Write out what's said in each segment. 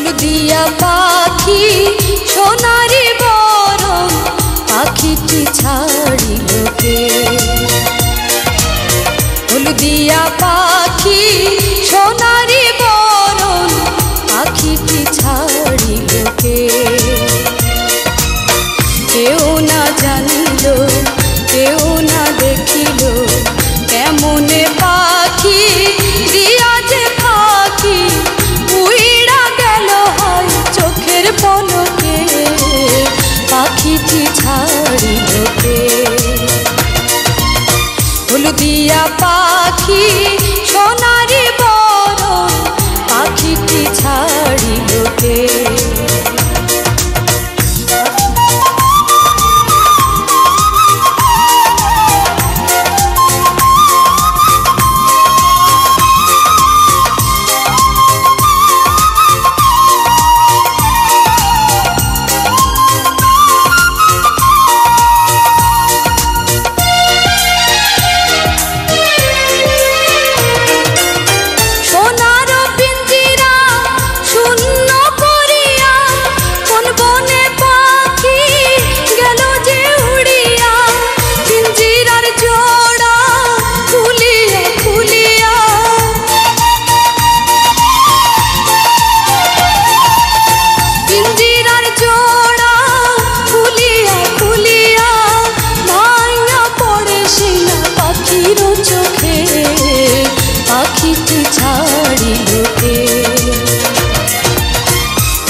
হলদিয়া পাখি সোনারি বরণ পাখিটি ছাড়িল কে? হলদিয়া পাখি সোনারি বরণ পাখিটি ছাড়িল কে? কেউ না জানিল, কেউ না দেখিল, কেমনে পাখি দিয়া যে পাখি উইড়া গেল হয় চোখের পলকে। পাখিটি ছাড়িল কে? হলদিয়া পাখি সোনারি বরণ পাখিটি ছাড়িল কে?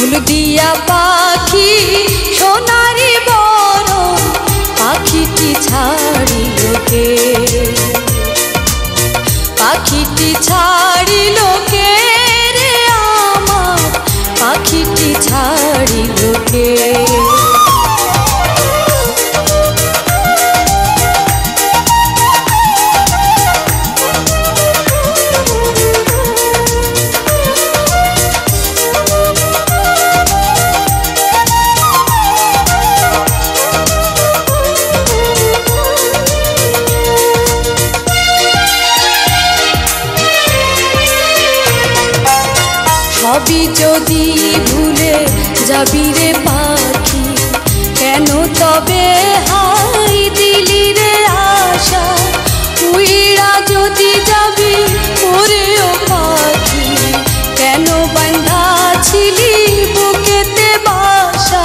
হলদিয়া পাখি সোনারি বরণ পাখিটি ছাড়িল কে? পাখিটি ছাড়িল কে রে আমার? পাখিটি ছাড়িল কে? সবই যদি ভুলে যাবি রে পাখি, কেন তবে হাই দিলি রে আশা? উইড়া যদি যাবি ওরে ও পাখি, কেন বাঁধা ছিলি বুকেতে বাসা?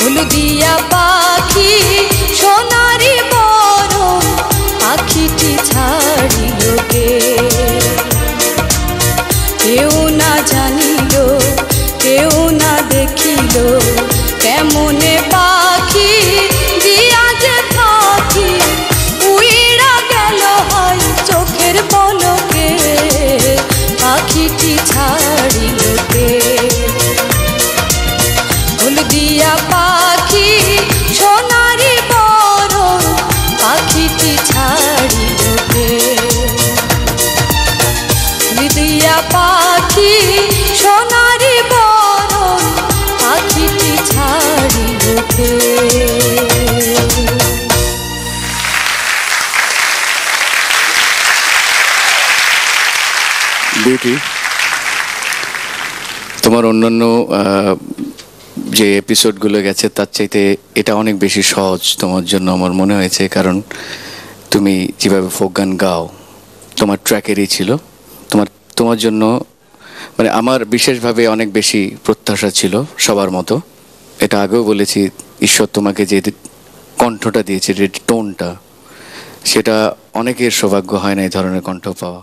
হলদিয়া পাখি সোনারি বরণ পাখিটি ছাড়িল কে? কেউ না জানিল, কেউ না দেখিল, কেমনে পাখি দিয়া যে পাখি উইড়া গেল হয় চোখের পলকে। পাখিটি ছাড়িল কে? হলদিয়া পাখি সোনারি বরণ পাখিটি ছাড়িল কে? হলদিয়া পাখি সোনারি বরণ পাখিটি ছাড়িল কে? বিউটি, তোমার অন্যান্য যে এপিসোডগুলো গেছে তার চাইতে এটা অনেক বেশি সহজ তোমার জন্য আমার মনে হয়েছে, কারণ তুমি যেভাবে ফোক গান গাও তোমার ট্র্যাকেরই ছিল। তোমার জন্য মানে আমার বিশেষভাবে অনেক বেশি প্রত্যাশা ছিল সবার মতো। এটা আগেও বলেছি, ঈশ্বর তোমাকে যে কণ্ঠটা দিয়েছে, যে টোনটা, সেটা অনেকের সৌভাগ্য হয় না এই ধরনের কণ্ঠ পাওয়া।